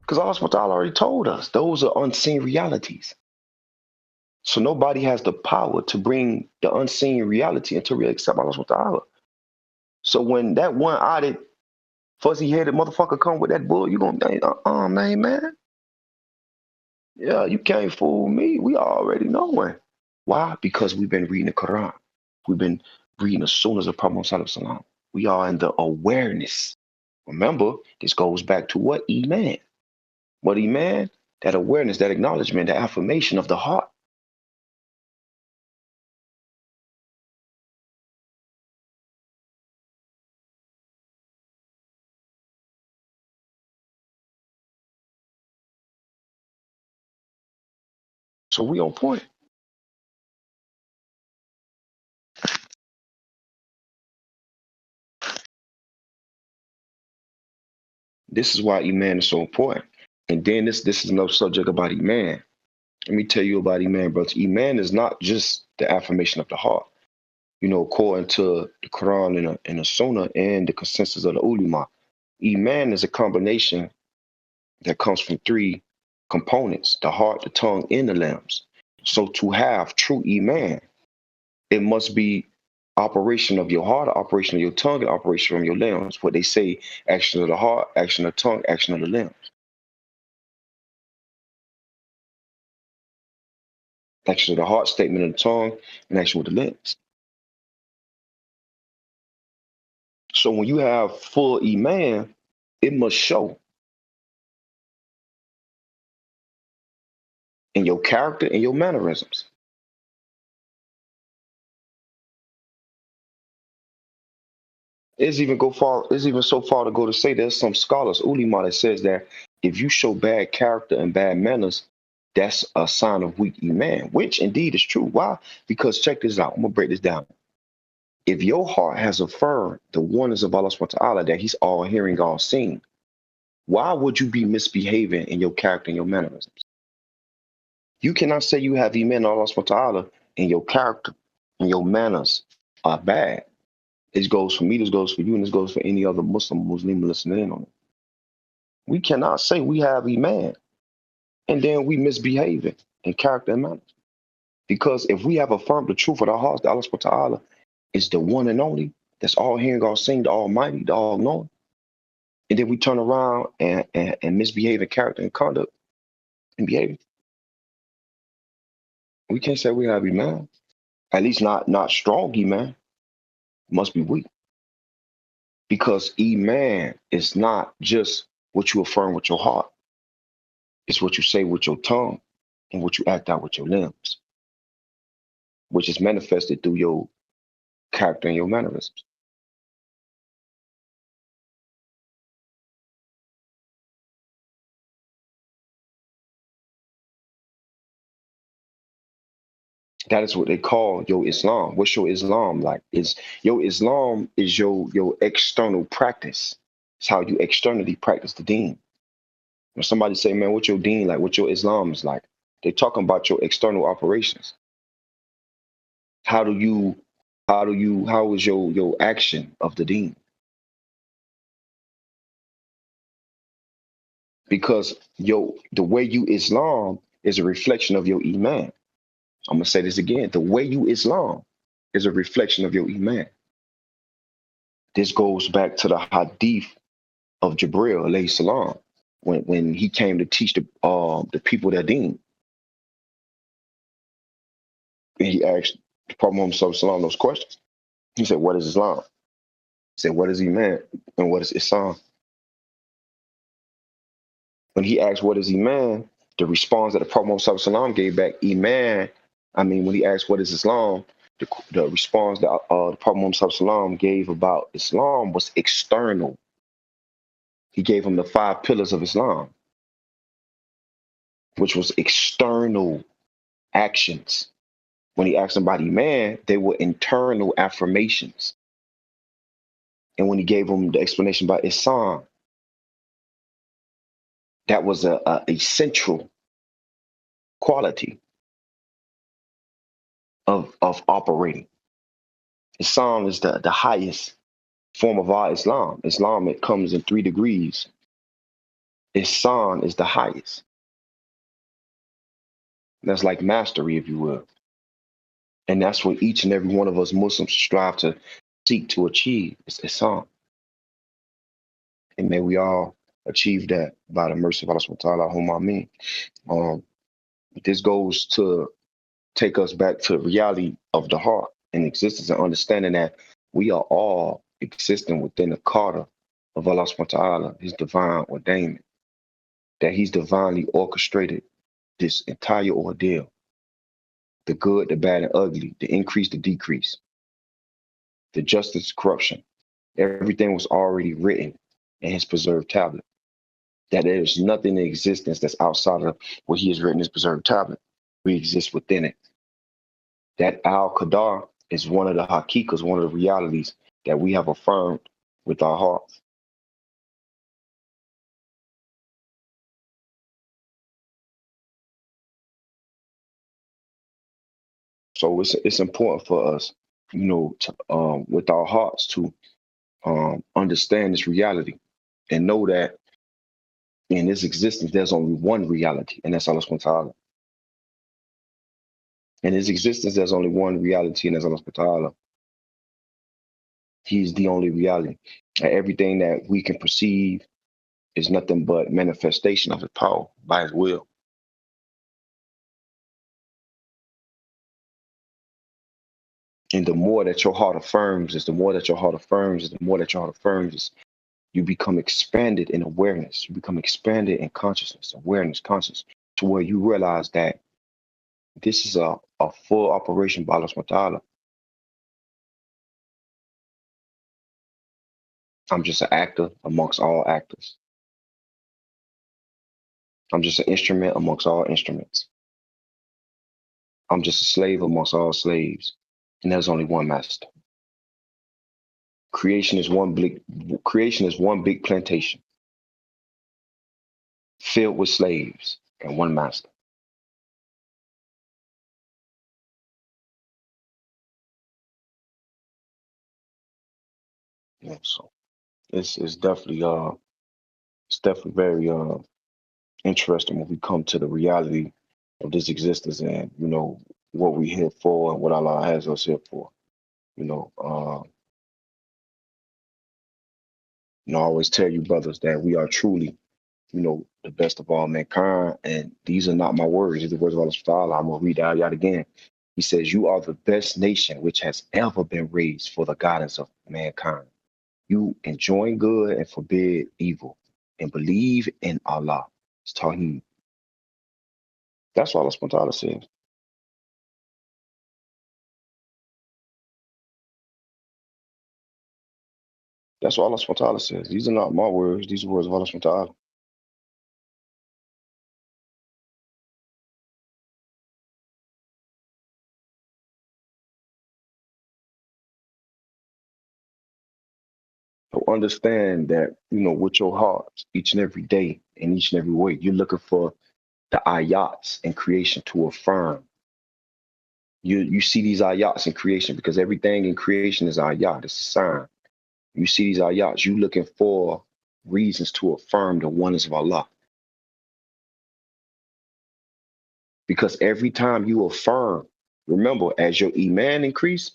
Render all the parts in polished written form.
Because Allah subhanahu wa ta'ala already told us those are unseen realities. So nobody has the power to bring the unseen reality into reality except Allah subhanahu wa ta'ala. So when that one-eyed, fuzzy-headed motherfucker come with that bull, you gonna be, man. Yeah, you can't fool me. We already knowing. Why? Because we've been reading the Quran. We've been reading the Sunnahs of Prophet Muhammad sallallahu alaihi wasallam. We are in the awareness. Remember, this goes back to what? Iman. What Iman? That awareness, that acknowledgement, that affirmation of the heart. So we on point. This is why Iman is so important. And then this is another subject about Iman. Let me tell you about Iman, brothers. Iman is not just the affirmation of the heart. You know, according to the Quran and the Sunnah and the consensus of the ulama, Iman is a combination that comes from three components: the heart, the tongue, and the limbs. So to have true Iman, it must be operation of your heart, operation of your tongue, and operation from your limbs. What they say, action of the heart, action of the tongue, action of the limbs. Action of the heart, statement of the tongue, and action with the limbs. So when you have full Iman, it must show in your character and your mannerisms. It's even so far to go to say there's some scholars, ulama, that says that if you show bad character and bad manners, that's a sign of weak Iman, which indeed is true. Why? Because check this out. I'm gonna break this down. If your heart has affirmed the oneness of Allah subhanahu wa ta'ala, that He's all hearing, all seeing, why would you be misbehaving in your character and your mannerisms? You cannot say you have Iman in Allah subhanahu wa ta'ala and your character and your manners are bad. This goes for me, this goes for you, and this goes for any other Muslim listening in on it. We cannot say we have Iman and then we misbehaving in character and manners. Because if we have affirmed the truth of our hearts, that Allah subhanahu wa ta'ala is the one and only, that's all hearing, all seeing, the almighty, the all knowing, and then we turn around and misbehave in character and conduct and behavior, we can't say we have Iman. At least not strong Iman. It must be weak. Because Iman is not just what you affirm with your heart. It's what you say with your tongue and what you act out with your limbs, which is manifested through your character and your mannerisms. That is what they call your Islam. What's your Islam like? Your Islam is your external practice. It's how you externally practice the deen. When somebody say, man, what's your deen like? What your Islam is like? They're talking about your external operations. How is your action of the deen? Because the way you Islam is a reflection of your Iman. I'm gonna say this again. The way you Islam is a reflection of your Iman. This goes back to the Hadith of Jibril alayhi salam when he came to teach the people their deen. And he asked the Prophet Muhammad sallallahu alaihi wasallam those questions. He said, "What is Islam?" He said, "What is Iman? And what is Islam?" When he asked, "What is Iman?" the response that the Prophet Muhammad sallallahu alaihi wasallam gave back, Iman. I mean, when he asked, "What is Islam?" the response that the Prophet Muhammad sallallahu alaihi wasallam gave about Islam was external. He gave him the 5 pillars of Islam, which was external actions. When he asked about Iman, they were internal affirmations. And when he gave him the explanation about Islam, that was a central quality of operating. Islam is the highest form of our Islam. Islam, it comes in 3 degrees. Ihsan is the highest. That's like mastery, if you will. And that's what each and every one of us Muslims strive to seek to achieve. It's Ihsan. And may we all achieve that by the mercy of Allah subhanahu wa ta'ala. Allahumma Ameen. This goes to take us back to the reality of the heart and existence and understanding that we are all existing within the qadr of Allah subhanahu wa ta'ala, his divine ordainment, that he's divinely orchestrated this entire ordeal, the good, the bad, and ugly, the increase, the decrease, the justice, corruption. Everything was already written in his preserved tablet, that there is nothing in existence that's outside of what he has written in his preserved tablet. We exist within it. That al-Qadar is one of the haqiqas, one of the realities that we have affirmed with our hearts. So it's important for us, to, with our hearts to understand this reality and know that in this existence, there's only one reality, and that's Allah subhanahu wa ta'ala. In his existence, there's only one reality, and that's Allah subhanahu wa ta'ala. He's the only reality. And everything that we can perceive is nothing but manifestation of his power by his will. And the more that your heart affirms, the more that your heart affirms, you become expanded in awareness. You become expanded in consciousness, awareness, conscious, to where you realize that this is a full operation by Allah subhanahu wa ta'ala. I'm just an actor amongst all actors. I'm just an instrument amongst all instruments. I'm just a slave amongst all slaves. And there's only one master. Creation is one big plantation filled with slaves and one master. Yeah, so it's definitely very interesting when we come to the reality of this existence and what we're here for and what Allah has us here for. I always tell you, brothers, that we are truly, the best of all mankind. And these are not my words; these are the words of Allah subhanahu wa ta'ala. I'm gonna read that out again. He says, "You are the best nation which has ever been raised for the guidance of mankind. You enjoin good and forbid evil, and believe in Allah." It's Tawheed. That's what Allah subhanahu wa ta'ala says. That's what Allah subhanahu wa ta'ala says. These are not my words. These are words of Allah subhanahu wa ta'ala. So understand that, with your heart, each and every day, in each and every way, you're looking for the ayats in creation to affirm. You see these ayats in creation because everything in creation is ayat. It's a sign. You see these ayats, you looking for reasons to affirm the oneness of Allah. Because every time you affirm, remember, as your iman increase,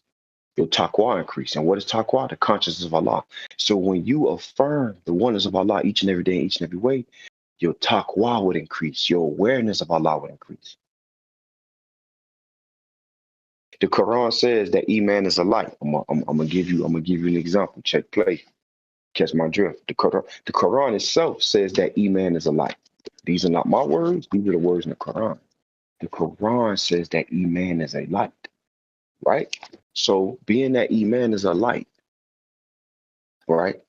your taqwa increase. And what is taqwa? The consciousness of Allah. So when you affirm the oneness of Allah each and every day, each and every way, your taqwa would increase. Your awareness of Allah would increase. The Quran says that iman is a light. I'm gonna give you an example. Check play. Catch my drift. The Quran itself says that iman is a light. These are not my words. These are the words in the Quran. The Quran says that iman is a light, right? So being that iman is a light, right?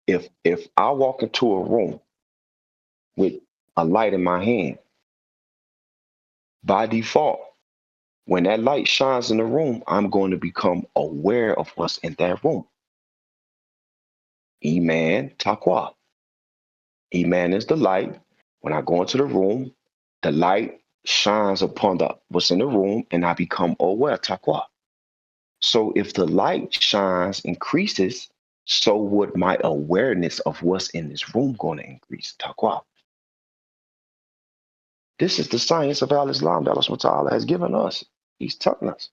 If I walk into a room with a light in my hand, by default, when that light shines in the room, I'm going to become aware of what's in that room. Iman, taqwa. Iman is the light. When I go into the room, the light shines upon what's in the room, and I become aware, taqwa. So if the light shines, increases, so would my awareness of what's in this room going to increase, taqwa. This is the science of Al-Islam that Allah subhanahu wa ta'ala has given us. He's telling us.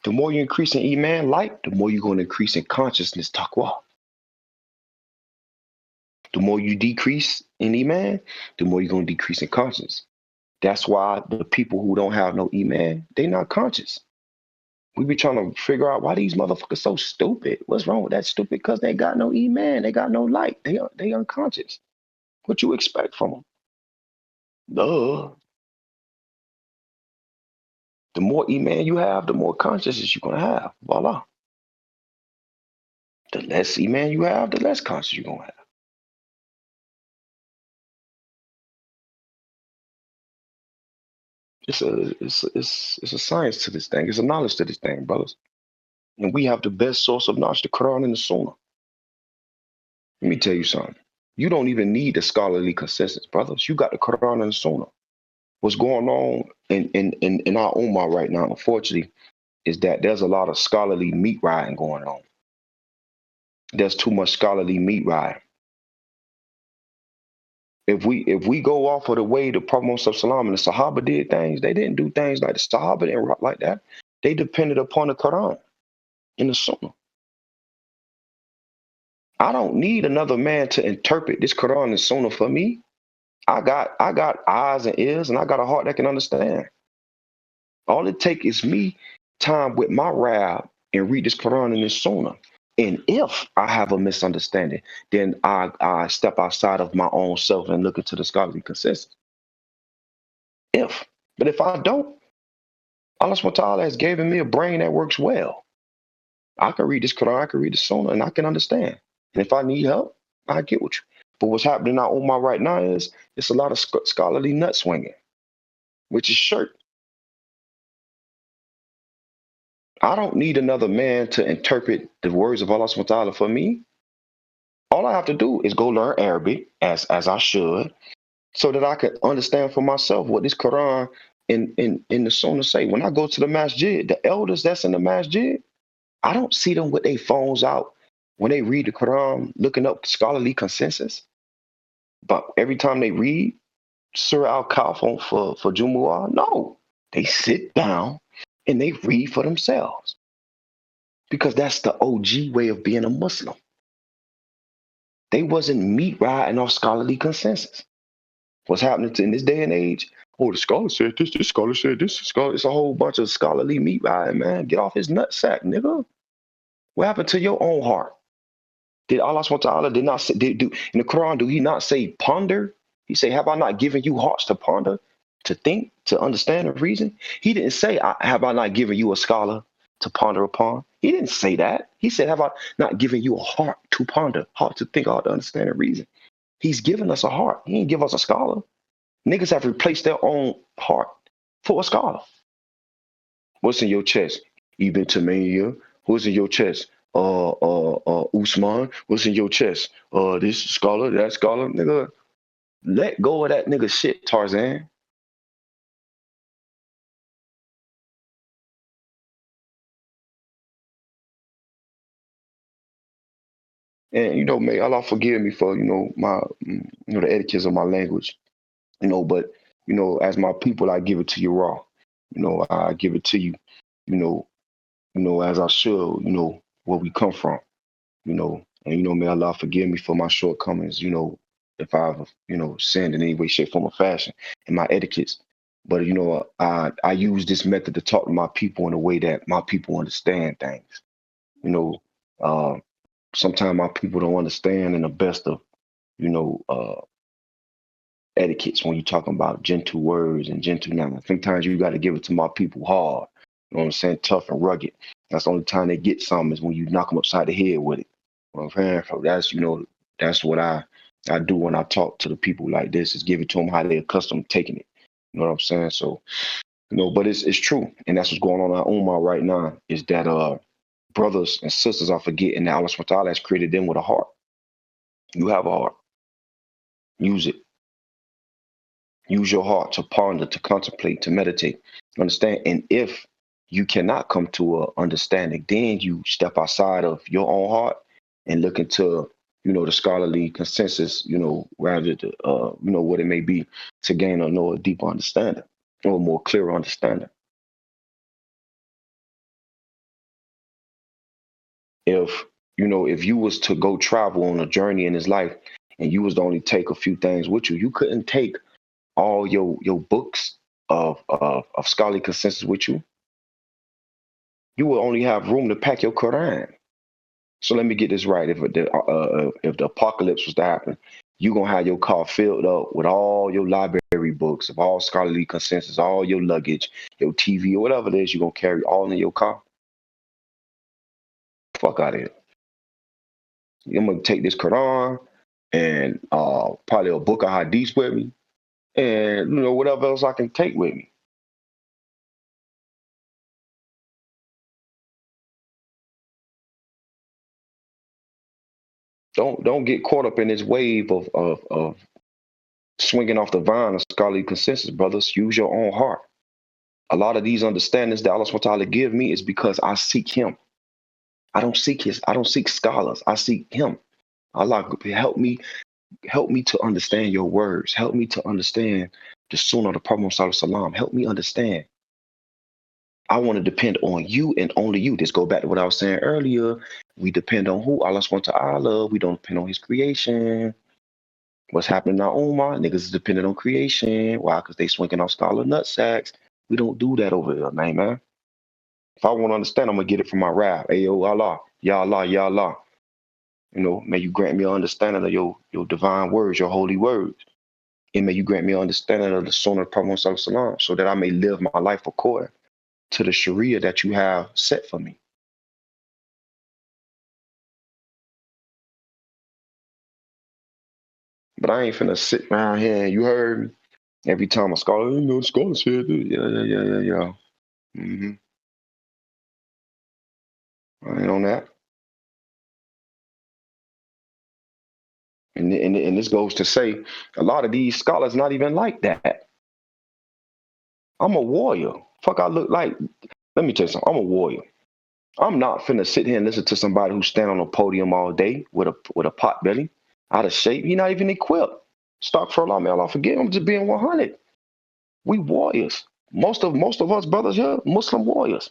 The more you increase in Iman, light, the more you're going to increase in consciousness, taqwa. The more you decrease in Iman, the more you're going to decrease in consciousness. That's why the people who don't have no Iman, they not conscious. We be trying to figure out why these motherfuckers so stupid. What's wrong with that stupid? Because they got no Iman. They got no light. They unconscious. What you expect from them? Duh. The more Iman you have, the more consciousness you're going to have. Voila. The less Iman you have, the less conscious you're going to have. It's a science to this thing. It's a knowledge to this thing, brothers. And we have the best source of knowledge, the Quran and the Sunnah. Let me tell you something. You don't even need the scholarly consensus, brothers. You got the Quran and the Sunnah. What's going on in our Ummah right now, unfortunately, is that there's a lot of scholarly meat riding going on. There's too much scholarly meat riding. If we go off of the way the Prophet Muhammad Sallallahu and the Sahaba did things, they didn't do things like the Sahaba didn't rock like that. They depended upon the Quran and the Sunnah. I don't need another man to interpret this Quran and Sunnah for me. I got eyes and ears, and I got a heart that can understand. All it takes is me time with my rab and read this Quran and this Sunnah. And if I have a misunderstanding, then I step outside of my own self and look into the scholarly consensus. But if I don't, Allah subhanahu wa ta'ala has given me a brain that works well. I can read this Quran, I can read the Sunnah, and I can understand. And if I need help, I get with you. But what's happening now on my right now is it's a lot of scholarly nut swinging, which is shirk. I don't need another man to interpret the words of Allah subhanahu wa ta'ala for me. All I have to do is go learn Arabic, as I should, so that I can understand for myself what this Quran in the Sunnah say. When I go to the masjid, the elders that's in the masjid, I don't see them with their phones out when they read the Quran, looking up scholarly consensus. But every time they read Surah Al-Kahf for Jumu'ah, no, they sit down and they read for themselves. Because that's the OG way of being a Muslim. They wasn't meat riding off scholarly consensus. What's happening in this day and age? Oh, the scholar said this scholar said this. It's a whole bunch of scholarly meat riding, man. Get off his nutsack, nigga. What happened to your own heart? Did Allah subhanahu wa ta'ala did not say, in the Quran, do he not say ponder? He say, have I not given you hearts to ponder, to think, to understand and reason? He didn't say, have I not given you a scholar to ponder upon? He didn't say that. He said, have I not given you a heart to ponder, heart to think, heart to understand and reason? He's given us a heart. He didn't give us a scholar. Niggas have replaced their own heart for a scholar. What's in your chest? Ibn Taymiyyah. What's in your chest? Usman. What's in your chest? This scholar, that scholar. Nigga, let go of that nigga shit, Tarzan. And may Allah forgive me for my the etiquettes of my language. But as my people, I give it to you raw. I give it to you. As I should. Where we come from. And may Allah forgive me for my shortcomings. If I've sinned in any way, shape, form, or fashion in my etiquettes. But I use this method to talk to my people in a way that my people understand things. Sometimes my people don't understand in the best of etiquettes when you're talking about gentle words and gentle nouns. Sometimes you got to give it to my people hard. You know what I'm saying? Tough and rugged. That's the only time they get something is when you knock them upside the head with it. You know what I'm saying? So that's what I do when I talk to the people like this, is give it to them how they're accustomed to taking it. You know what I'm saying? So, but it's true. And that's what's going on in our Ummah right now, is that brothers and sisters are forgetting that Allah subhanahu wa ta'ala has created them with a heart. You have a heart. Use it. Use your heart to ponder, to contemplate, to meditate. Understand? And if you cannot come to a understanding. Then you step outside of your own heart and look into, the scholarly consensus, rather to, what it may be, to gain or know a deeper understanding or a more clearer understanding. If you was to go travel on a journey in this life and you was to only take a few things with you, you couldn't take all your books of scholarly consensus with you. You will only have room to pack your Quran. So let me get this right. If the apocalypse was to happen, you're going to have your car filled up with all your library books of all scholarly consensus, all your luggage, your TV, or whatever it is you're going to carry all in your car. Fuck out of here. I'm going to take this Quran and probably a book of Hadith with me and, whatever else I can take with me. Don't get caught up in this wave of swinging off the vine of scholarly consensus, brothers. Use your own heart. A lot of these understandings that Allah subhanahu wa ta'ala give me is because I seek Him. I don't seek scholars. I seek Him. Allah, help me to understand your words. Help me to understand the sunnah of the Prophet Muhammad sallallahu alaihi wasallam. Help me understand. I want to depend on you and only you. This go back to what I was saying earlier. We depend on who? Allah subhanahu wa ta'ala. We don't depend on His creation. What's happening in our ummah? Niggas is dependent on creation. Why? Because they swinging off scholar nutsacks. We don't do that over here, man. If I want to understand, I'm going to get it from my rab. Ayo, Allah, Ya Allah, Ya Allah. May you grant me an understanding of your divine words, your holy words. And may you grant me an understanding of the sunnah of the Prophet sallallahu alaihi wasallam, so that I may live my life according to the Sharia that you have set for me. But I ain't finna sit around here and you heard me. Every time a scholar, the scholar said this. Yeah. Mm-hmm. I ain't on that. And this goes to say, a lot of these scholars not even like that. I'm a warrior. Fuck, I look like. Let me tell you something. I'm a warrior. I'm not finna sit here and listen to somebody who stand on a podium all day with a pot belly, out of shape. He not even equipped. Stop for Allah, may Allah forgive him, just being 100. We warriors. Most of us brothers here, Muslim warriors.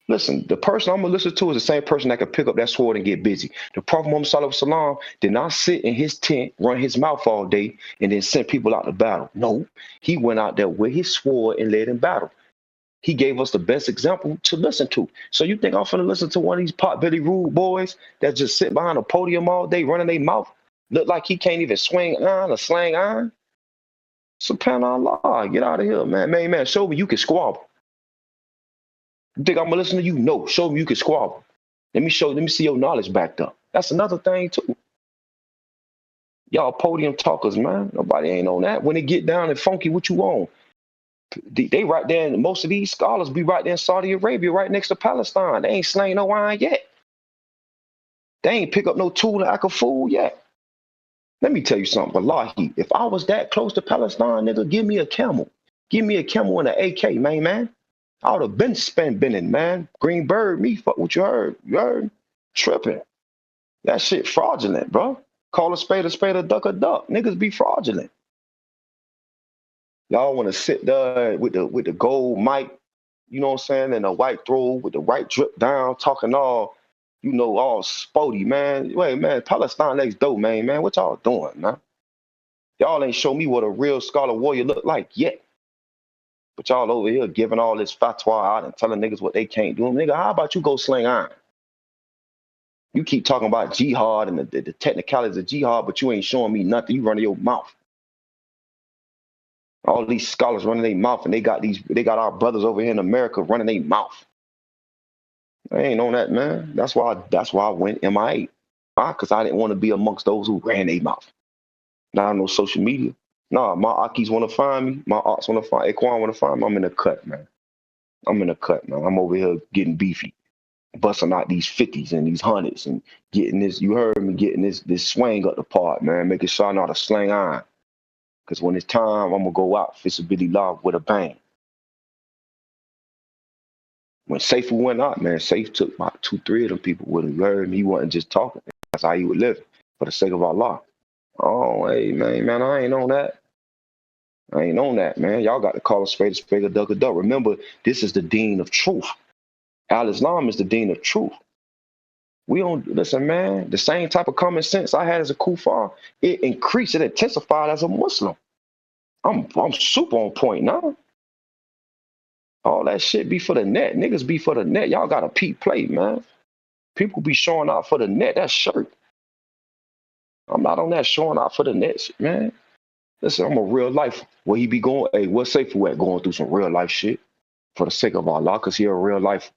Listen, the person I'm gonna listen to is the same person that can pick up that sword and get busy. The Prophet Muhammad sallallahu alaihi wasallam did not sit in his tent, run his mouth all day, and then send people out to battle. No, he went out there with his sword and led in battle. He gave us the best example to listen to. So you think I'm finna listen to one of these pot-belly rude boys that just sit behind a podium all day running their mouth, look like he can't even swing iron or slang iron? Subhanallah, get out of here, man. Man, show me you can squabble. You think I'm gonna listen to you? No, show me you can squabble. Let me see your knowledge backed up. That's another thing too. Y'all podium talkers, man. Nobody ain't on that. When it get down and funky, what you on? They right there, and most of these scholars be right there in Saudi Arabia, right next to Palestine. They ain't slain no iron yet. They ain't pick up no tool to act a fool yet. Let me tell you something, wallahi. If I was that close to Palestine, nigga, give me a camel. Give me a camel and an AK, man. I would have been spending, man. Green bird, me, fuck what you heard. You heard? Tripping. That shit fraudulent, bro. Call a spade, a duck, a duck. Niggas be fraudulent. Y'all want to sit there with the gold mic, you know what I'm saying, and a white throw with the white drip down, talking all, all spotty, man. Wait, man, Palestine next door, man. What y'all doing, man? Y'all ain't show me what a real scholar warrior look like yet. But y'all over here giving all this fatwa out and telling niggas what they can't do. Nigga, how about you go sling iron? You keep talking about jihad and the technicalities of jihad, but you ain't showing me nothing. You running your mouth. All these scholars running their mouth, and they got our brothers over here in America running their mouth. I ain't on that, man. That's why I went MIA. Why? Because I didn't want to be amongst those who ran their mouth. Not on no social media. Nah, my Akis want to find me. My Ox want to find Equan want to find me. I'm in the cut, man. I'm over here getting beefy, busting out these 50s and these 100s and getting this, you heard me, getting this swing up the part, man, making sure I know how to slang iron. Because when it's time, I'm going to go out, fisability law with a bang. When Saif went out, man, Saif took about 2, 3 of them people with him. You heard me? He wasn't just talking. That's how he would live for the sake of Allah. Oh, hey, man, I ain't on that. I ain't on that, man. Y'all got to call a spade, a duck a duck. Remember, this is the deen of truth. Al-Islam is the deen of truth. We don't listen, man. The same type of common sense I had as a kuffar, it increased, it intensified as a Muslim. I'm super on point now. All that shit be for the net. Niggas be for the net. Y'all got a peep play, man. People be showing out for the net. That's shirt. I'm not on that showing out for the net shit, man. Listen, I'm a real life. Where he be going? Hey, what's Safer at going through some real life shit for the sake of Allah? Cause he a real life.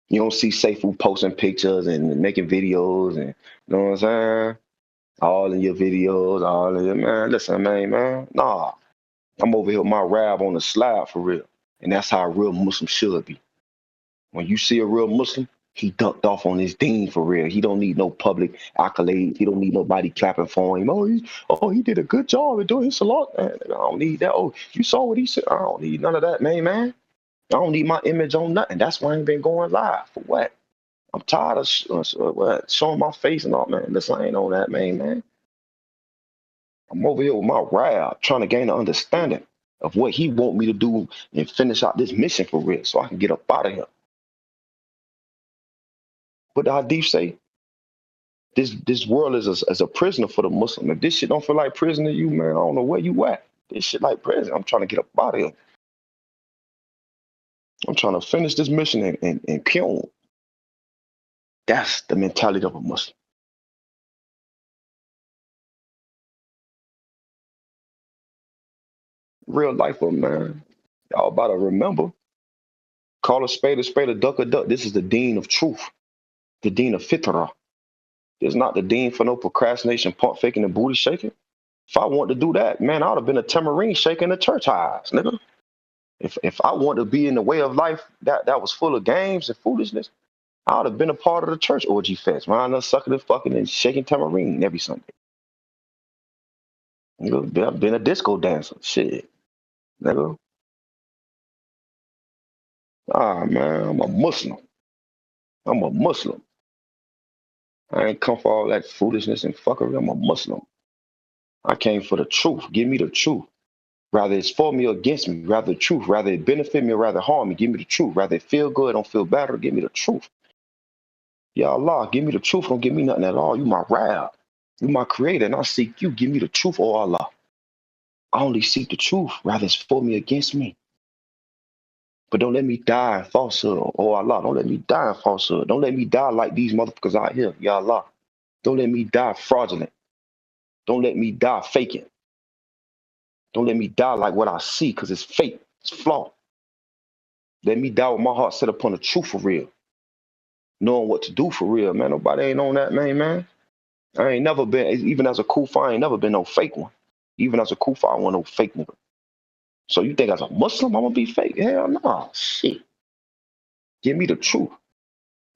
You don't see Safer posting pictures and making videos and you know what I'm saying? All in your videos, all in your man. Listen, man. Nah. I'm over here with my rab on the slab for real. And that's how a real Muslim should be. When you see a real Muslim, he ducked off on his deen for real. He don't need no public accolades. He don't need nobody clapping for him. He did a good job at doing his salat. Man, I don't need that. Oh, you saw what he said? I don't need none of that, man. I don't need my image on nothing. That's why I ain't been going live. For what? I'm tired of showing my face and all, man. Listen, I ain't on that, man. I'm over here with my rab trying to gain an understanding of what he want me to do and finish out this mission for real so I can get up out of here. What the Hadith say? This world is a prisoner for the Muslim. If this shit don't feel like prison to you, man, I don't know where you at. This shit like prison. I'm trying to get up out of here. I'm trying to finish this mission and kill. That's the mentality of a Muslim. Real life, man. Y'all about to remember. Call a spade, a duck a duck. This is the deen of truth. The deen of fitrah. It's not the deen for no procrastination, pump faking, and booty shaking. If I want to do that, man, I would have been a tambourine shaking the church highs, nigga. If I want to be in the way of life that was full of games and foolishness, I would have been a part of the church orgy fest, man. Us sucking and fucking and shaking tambourine every Sunday. Nigga, I've been a disco dancer, shit, nigga. Ah, man, I'm a Muslim. I'm a Muslim. I ain't come for all that foolishness and fuckery. I'm a Muslim. I came for the truth. Give me the truth. Rather it's for me or against me. Rather the truth. Rather it benefit me or rather harm me. Give me the truth. Rather it feel good, don't feel bad, or give me the truth. Ya Allah, give me the truth. Don't give me nothing at all. You my Rab. You my creator, and I seek you. Give me the truth, oh Allah. I only seek the truth. Rather it's for me or against me. But don't let me die in falsehood, oh Allah. Don't let me die in falsehood. Don't let me die like these motherfuckers out here, Ya Allah. Don't let me die fraudulent. Don't let me die faking. Don't let me die like what I see, because it's fake. It's flawed. Let me die with my heart set upon the truth for real. Knowing what to do for real, man. Nobody ain't on that, man. I ain't never been, even as a kufa, I ain't never been no fake one. Even as a kufa, I want no fake nigga. So you think as a Muslim, I'm gonna be fake? Hell no, shit. Give me the truth.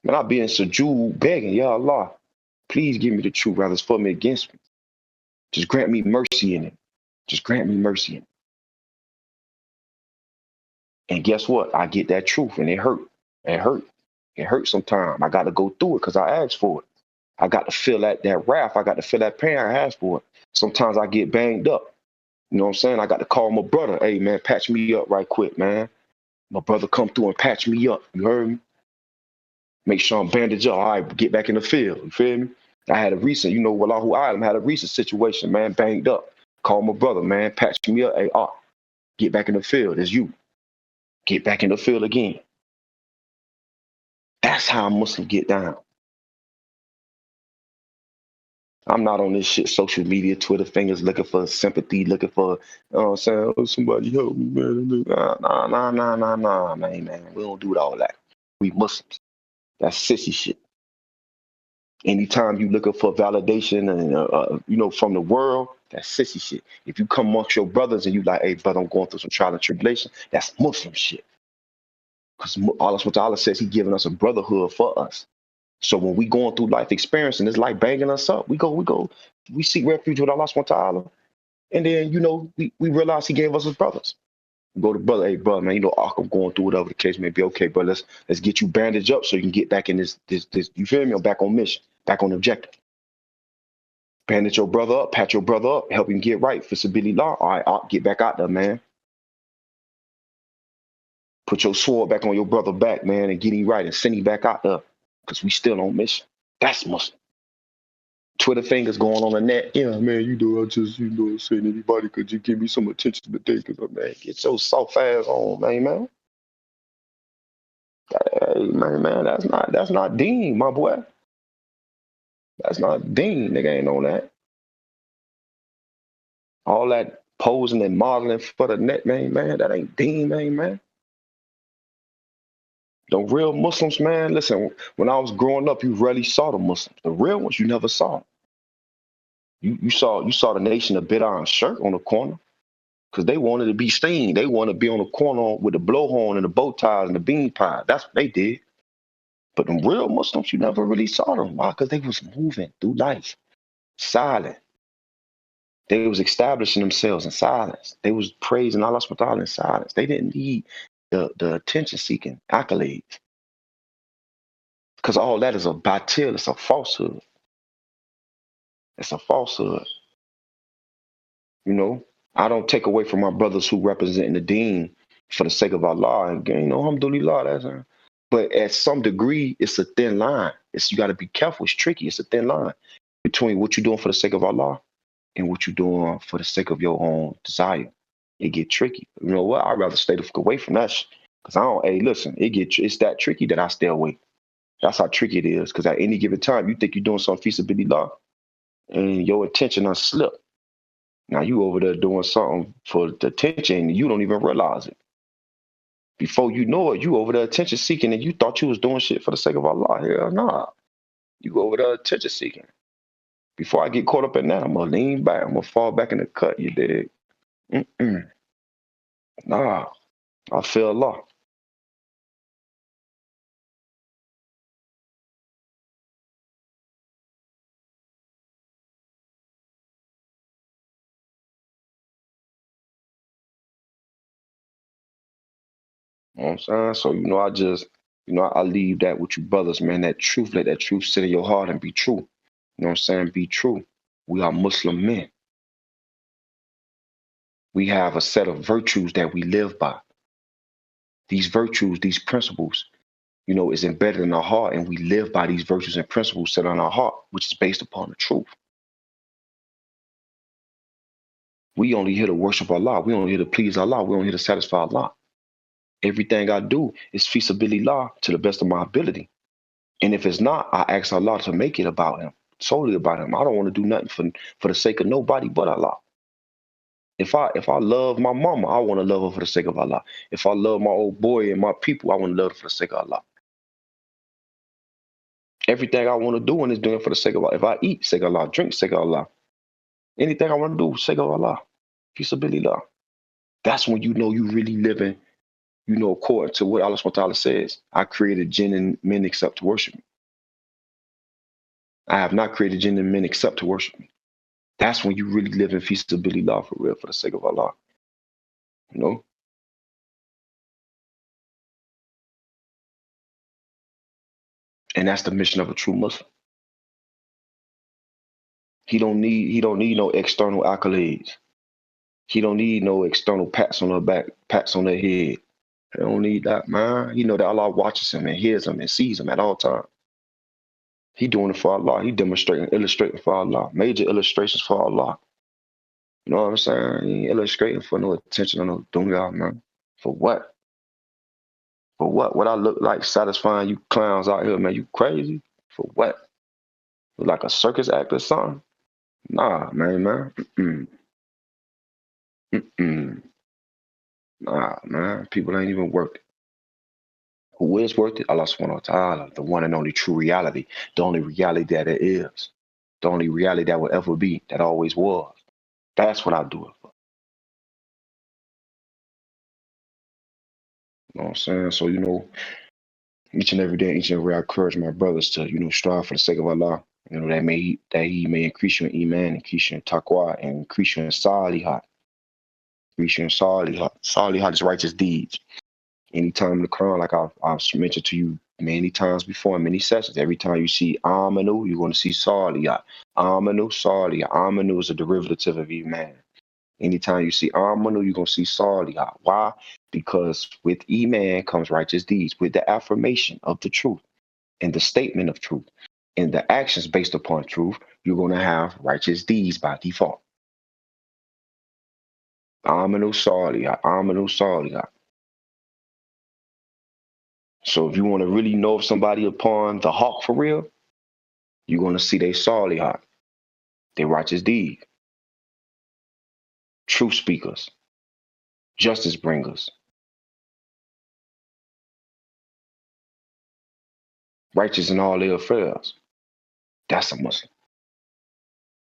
Man, I be in sujood begging, Ya Allah, please give me the truth, rather it's for me against me. Just grant me mercy in it. Just grant me mercy in it. And guess what? I get that truth and it hurt. It hurt. It hurt sometimes. I got to go through it because I asked for it. I got to feel that wrath. I got to feel that pain. I asked for it. Sometimes I get banged up. You know what I'm saying? I got to call my brother. Hey, man, patch me up right quick, man. My brother come through and patch me up. You heard me? Make sure I'm bandaged up. All right, get back in the field. You feel me? I had a recent, Wallahu Alam, had a recent situation, man, banged up. Call my brother, man, patch me up. Hey, get back in the field. It's you. Get back in the field again. That's how a Muslim get down. I'm not on this shit, social media, Twitter fingers, looking for sympathy, looking for, saying, oh, somebody help me, man. Nah, man. We don't do all that. We Muslims. That's sissy shit. Anytime you looking for validation and, from the world, that's sissy shit. If you come amongst your brothers and you like, hey, brother, I'm going through some trial and tribulation, that's Muslim shit. Because Allah says he giving us a brotherhood for us. So when we going through life experience and it's like banging us up, we seek refuge with Allah subhanahu wa ta'ala. And then, we realize he gave us his brothers. Go to brother, hey brother, man, you know, I'm going through whatever the case may be. Okay, bro, let's get you bandaged up so you can get back in this. You feel me? I'm back on mission, back on objective. Bandage your brother up, pat your brother up, help him get right. Fisability law. All right, get back out there, man. Put your sword back on your brother back, man, and get him right and send him back out there. Because we still on mission. That's Muslim. Twitter fingers going on the net. Yeah, man, you know, I just, you know, saying anybody, could you give me some attention today? Because, man, get your soft ass on, man. Hey, man, that's not Dean, my boy. That's not Dean. Nigga ain't on that. All that posing and modeling for the net, man, that ain't Dean, man. The real Muslims, man, listen, when I was growing up, you rarely saw the Muslims. The real ones, you never saw. You saw the Nation of Bid'ah and shirt on the corner because they wanted to be seen. They wanted to be on the corner with the blowhorn and the bow ties and the bean pie. That's what they did. But the real Muslims, you never really saw them. Why? Because they was moving through life, silent. They was establishing themselves in silence. They was praising Allah subhanahu wa ta'ala in silence. They didn't need the attention-seeking accolades. Because all that is a batil, it's a falsehood. It's a falsehood. You know, I don't take away from my brothers who represent the deen for the sake of Allah. And, you know, alhamdulillah, that's but at some degree, it's a thin line. You got to be careful. It's tricky. It's a thin line between what you're doing for the sake of Allah and what you're doing for the sake of your own desire. It get tricky. You know what? I'd rather stay away from that because I don't, hey, listen, it's that tricky that I stay away. That's how tricky it is because at any given time, you think you're doing some feasibility and your attention slip. Now you over there doing something for the attention and you don't even realize it. Before you know it, you over there attention seeking and you thought you was doing shit for the sake of Allah. Hell nah. You over there attention seeking. Before I get caught up in that, I'm gonna lean back. I'm gonna fall back in the cut, you dig? Nah, I feel Allah. You know what I'm saying? So, you know, I leave that with you brothers, man. That truth, let that truth sit in your heart and be true. You know what I'm saying? Be true. We are Muslim men. We have a set of virtues that we live by. These virtues, these principles, you know, is embedded in our heart, and we live by these virtues and principles set on our heart, which is based upon the truth. We only here to worship Allah. We only here to please Allah. We only here to satisfy Allah. Everything I do is feasibilillah to the best of my ability. And if it's not, I ask Allah to make it about Him, solely about Him. I don't want to do nothing for the sake of nobody but Allah. If I love my mama, I want to love her for the sake of Allah. If I love my old boy and my people, I want to love them for the sake of Allah. Everything I want to do and is doing for the sake of Allah. If I eat, sake of Allah, drink, sake of Allah. Anything I want to do, sake of Allah. Feasibilillah. That's when you know you really living, you know, according to what Allah subhanahu wa ta'ala says. I created jinn and men except to worship me. I have not created jinn and men except to worship me. That's when you really live in feasibilillah for real, for the sake of Allah. You know? And that's the mission of a true Muslim. He don't need no external accolades. He don't need no external pats on her back, pats on her head. He don't need that, man. He know that Allah watches him and hears him and sees him at all times. He doing it for Allah. He demonstrating, illustrating for Allah. Major illustrations for Allah. You know what I'm saying? He ain't illustrating for no attention or no dunya, man. For what? For what? What I look like satisfying you clowns out here, man? You crazy? For what? Look like a circus act or something? Nah, man. Nah, man. People ain't even worth it. Who is worth it? Allah subhanahu wa ta'ala, the one and only true reality, the only reality that it is, the only reality that will ever be, that always was. That's what I do it for. You know what I'm saying? So, you know, each and every day, each and every day, I encourage my brothers to, you know, strive for the sake of Allah. You know, that He may increase you in iman, increase you in taqwa, and increase you in salihat. Reaching Salihah is righteous deeds. Anytime in the Quran, like I've mentioned to you many times before in many sessions, every time you see Amanu, you're going to see Salihah. Amanu, Salihah. Amanu is a derivative of Iman. Anytime you see Amanu, you're going to see Salihah. Why? Because with Iman comes righteous deeds, with the affirmation of the truth and the statement of truth and the actions based upon truth, you're going to have righteous deeds by default. Amanu, Salihah. Amanu, Salihah. So if you want to really know if somebody upon the hawk for real, you're going to see they Salihah, they righteous deed, truth speakers, justice bringers, righteous in all their affairs. That's a Muslim.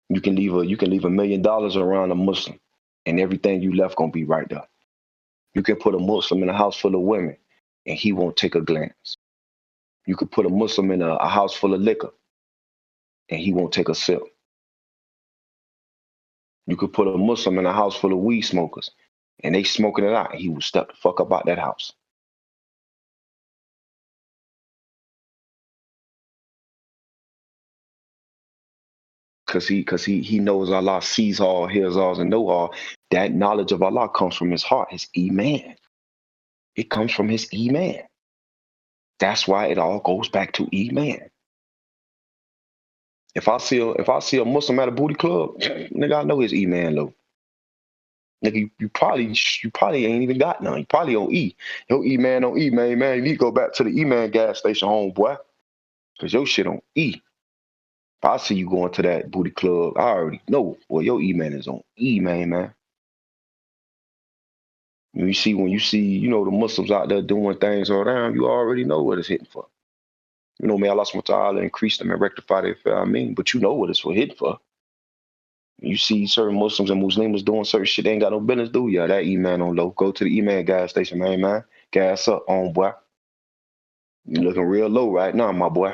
You can leave $1 million around a Muslim, and everything you left gonna be right there. You can put a Muslim in a house full of women, and he won't take a glance. You could put a Muslim in a house full of liquor, and he won't take a sip. You could put a Muslim in a house full of weed smokers, and they smoking it out, and he will step the fuck up out that house. Because he knows Allah, sees all, hears all, and know all. That knowledge of Allah comes from his heart, his iman. It comes from his iman. That's why it all goes back to iman. If I see a Muslim at a booty club, nigga, I know his iman low. Nigga, you probably ain't even got none. You probably on E. Your iman on E, man. You need to go back to the iman gas station, homeboy, because your shit on E. If I see you going to that booty club, I already know. Well, your iman is on E, man. When you see, the Muslims out there doing things around, you already know what it's hitting for. May Allah subhanahu wa ta'ala increase them and rectify their affair, I mean, but you know what it's for hitting for. You see certain Muslims and Muslims doing certain shit they ain't got no business do. Yeah, that iman on low. Go to the iman gas station, man. Gas up, on boy. You looking real low right now, my boy.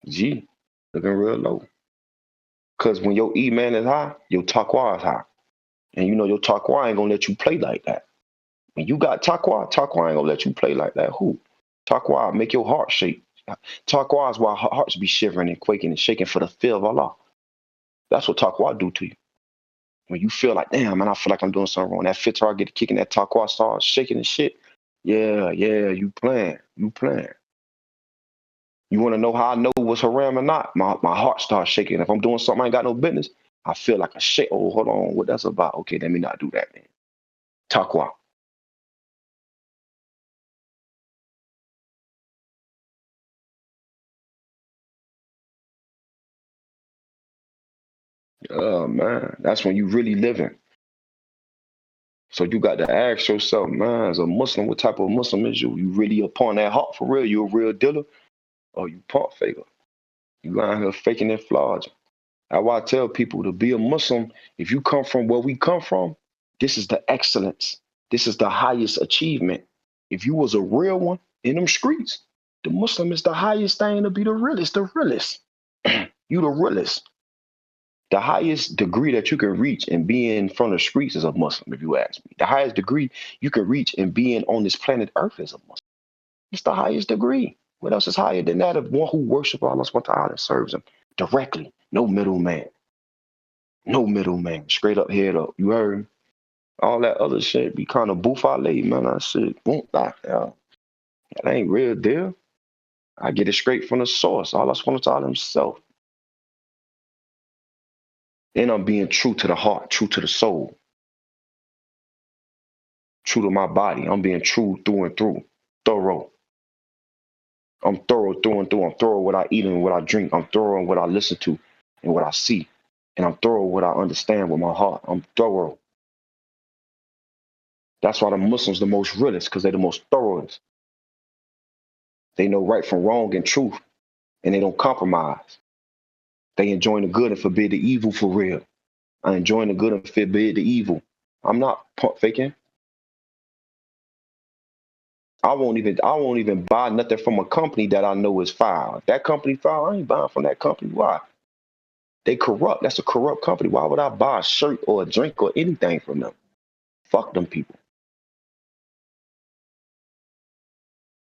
Gee, looking real low. Because when your iman is high, your taqwa is high. And your taqwa ain't gonna let you play like that. When you got taqwa ain't gonna let you play like that. Who? Taqwa make your heart shake. Taqwa is why hearts be shivering and quaking and shaking for the fear of Allah. That's what taqwa do to you. When you feel like, damn, man, I feel like I'm doing something wrong. That fitrah get kicking, that taqwa starts shaking and shit. Yeah, you playing. You want to know how I know what's haram or not? My heart starts shaking. If I'm doing something I ain't got no business, I feel like a shit. Oh, hold on, what that's about? Okay, let me not do that, man. Taqwa. Oh, man, that's when you really living. So you got to ask yourself, man, as a Muslim, what type of Muslim is you? You really upon that heart for real? You a real dealer? Or you pump faker? You out here faking and flogging. That's why I tell people to be a Muslim, if you come from where we come from, this is the excellence. This is the highest achievement. If you was a real one in them streets, the Muslim is the highest thing to be the realest. You the realest. The highest degree that you can reach in being from the streets is a Muslim, if you ask me. The highest degree you can reach in being on this planet Earth is a Muslim. It's the highest degree. What else is higher than that of one who worships Allah subhanahu wa ta'ala and serves him directly? No middleman. No middleman. Straight up, head up. You heard? All that other shit be kind of boufale, man. I said, won't that? That ain't real deal. I get it straight from the source. Allah subhanahu wa ta'ala himself. And I'm being true to the heart, true to the soul, true to my body. I'm being true through and through, thorough. I'm thorough through and through. I'm thorough what I eat and what I drink. I'm thorough in what I listen to and what I see. And I'm thorough what I understand with my heart. I'm thorough. That's why the Muslims the most realest, because they're the most thoroughest. They know right from wrong and truth, and they don't compromise. They enjoy the good and forbid the evil for real. I enjoy the good and forbid the evil. I'm not pump faking. I won't even buy nothing from a company that I know is foul. If that company foul, I ain't buying from that company. Why? They corrupt. That's a corrupt company. Why would I buy a shirt or a drink or anything from them? Fuck them people.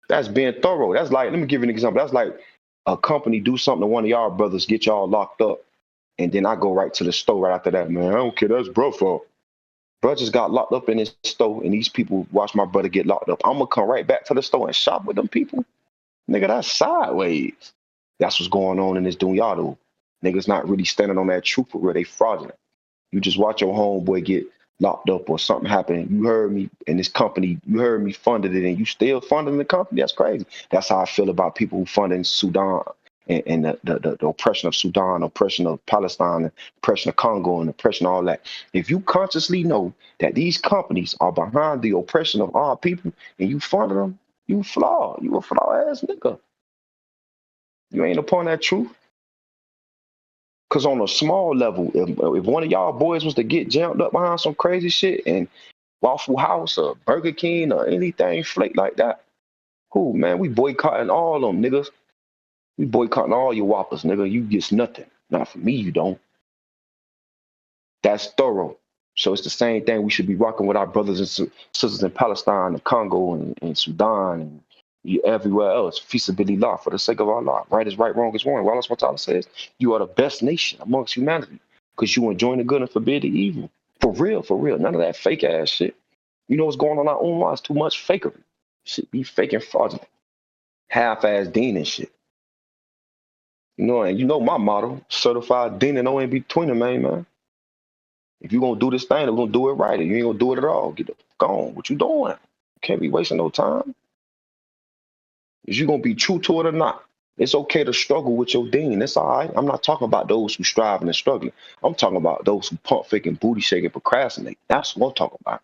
That's being thorough. That's like, let me give you an example. That's like a company do something to one of y'all brothers, get y'all locked up, and then I go right to the store right after that. Man, I don't care. That's bro fault. Bro just got locked up in his store, and these people watch my brother get locked up. I'm gonna come right back to the store and shop with them people. Nigga, that's sideways. That's what's going on in this dunya though. Niggas not really standing on that truth for real. They fraudulent. You just watch your homeboy get locked up or something happen. You heard me in this company, you heard me funded it, and you still funding the company. That's crazy. That's how I feel about people who funding Sudan and the oppression of Sudan, oppression of Palestine, oppression of Congo, and oppression of all that. If you consciously know that these companies are behind the oppression of our people and you funding them, you flawed. You a flawed ass nigga. You ain't upon that truth. Because on a small level, if one of y'all boys was to get jammed up behind some crazy shit and Waffle House or Burger King or anything flake like that, who, man, we boycotting all them niggas. We boycotting all your whoppers, nigga. You get nothing. Not for me, you don't. That's thorough. So it's the same thing. We should be rocking with our brothers and sisters in Palestine and Congo and Sudan and everywhere else. Feasibility for the sake of Allah. Right is right, wrong is wrong. Allah subhanahu wa ta'ala says, you are the best nation amongst humanity because you enjoin the good and forbid the evil. For real, for real. None of that fake ass shit. You know what's going on in our own lives? Too much fakery. Shit be fake and fraudulent. Half-ass deen and shit. You know, and you know my motto, certified deen and no in between them, man. If you're gonna do this thing, we're gonna do it right. If you ain't gonna do it at all, get the fuck on. What you doing? You can't be wasting no time. Is you gonna be true to it or not? It's okay to struggle with your deen. It's all right. I'm not talking about those who striving and struggling. I'm talking about those who pump faking, booty shaking, procrastinate. That's what I'm talking about.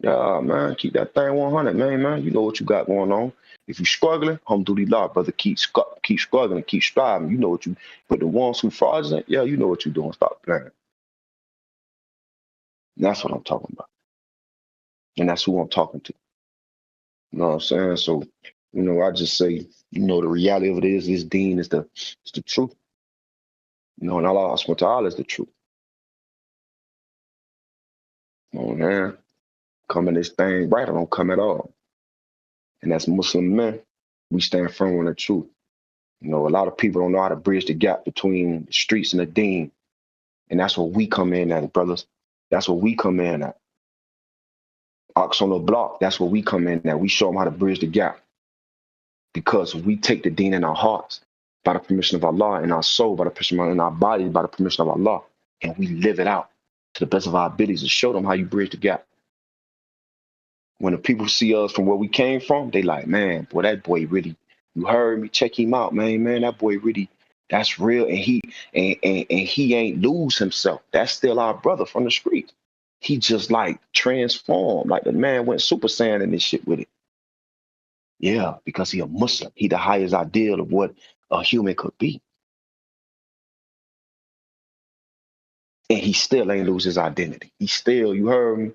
Yeah, man, keep that thing 100, man. You know what you got going on. If you struggling, alhamdulillah, brother, keep struggling, keep striving. You know what you. But the ones who fraudulent, yeah, you know what you're doing. Stop playing. And that's what I'm talking about. And that's who I'm talking to. You know what I'm saying? So, you know, I just say, you know, the reality of it is this deen is the truth. You know, and Allah subhanahu wa ta'ala is the truth. Oh man, coming this thing right or don't come at all. And as Muslim men, we stand firm on the truth. You know, a lot of people don't know how to bridge the gap between the streets and the deen. And that's what we come in at, brothers. That's what we come in at. Ox on the block, that's what we come in at. We show them how to bridge the gap. Because we take the deen in our hearts by the permission of Allah, in our soul by the permission of, in our bodies by the permission of Allah, and we live it out to the best of our abilities to show them how you bridge the gap. When the people see us from where we came from, they like, man, boy, that boy really, you heard me, check him out, man, that boy really, that's real, and he ain't lose himself. That's still our brother from the street. He just like transformed, like the man went Super Saiyan and this shit with it. Yeah, because he a Muslim. He the highest ideal of what a human could be. And he still ain't lose his identity. He still, you heard me,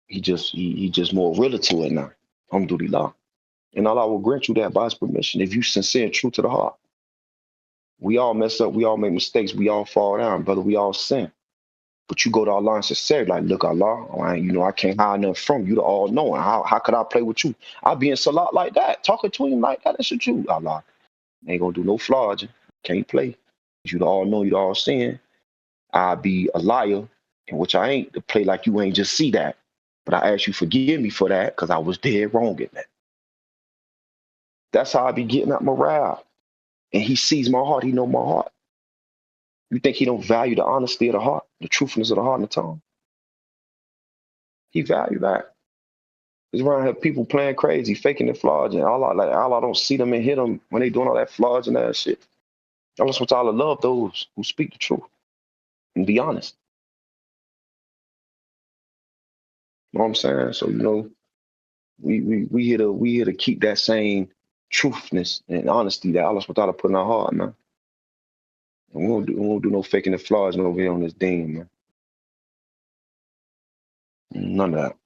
he just more realer to it now. Alhamdulillah. And Allah will grant you that by his permission if you sincere and true to the heart. We all mess up, we all make mistakes, we all fall down, brother, we all sin. But you go to Allah and sincerely, like, look, Allah, you know, I can't hide nothing from you, the all knowing. How could I play with you? I'll be in salat like that, talking to him like that. That's the truth. Allah ain't gonna do no flogging. Can't play. You the all know, you the all seeing. I be a liar, and which I ain't, to play like you ain't just see that. But I ask you forgive me for that because I was dead wrong in that. That's how I be getting at morale. And he sees my heart, he know my heart. You think he don't value the honesty of the heart, the truthfulness of the heart and the tongue? He value that. He's around here people playing crazy, faking and flogging. Allah don't see them and hit them when they doing all that flogging and that shit. Allah subhanahu wa ta'ala love those who speak the truth and be honest. You know what I'm saying? So, you know, we here to keep that same truthness and honesty that Allah subhanahu wa ta'ala put in our heart, man. And we won't do no faking and flogging over here on this deen, man. None of that.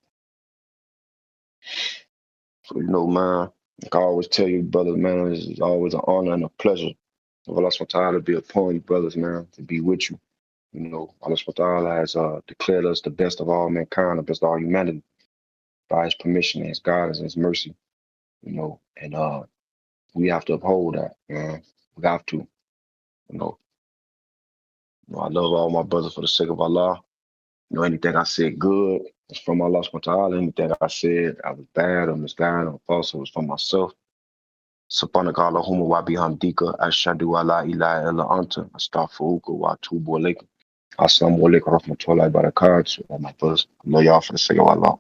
So, you know, man, like I always tell you, brothers, man, it's always an honor and a pleasure of Allah subhanahu wa ta'ala to be upon you, brothers, man, to be with you. Allah subhanahu wa ta'ala has declared us the best of all mankind, the best of all humanity by his permission and his guidance and his mercy, and we have to uphold that, man. We have to, you know. I love all my brothers for the sake of Allah. Anything I said good was from Allah subhanahu wa ta'ala. Anything I said I was bad or misguided or false was from myself. Subhanaka Allahumma wa bihamdika ashhadu an la ilaha illa anta astaghfiruka wa atubu ilayk. Assalamu alaikum wa rahmatullahi wa barakatuh. All my brothers, I love y'all for the sake of Allah.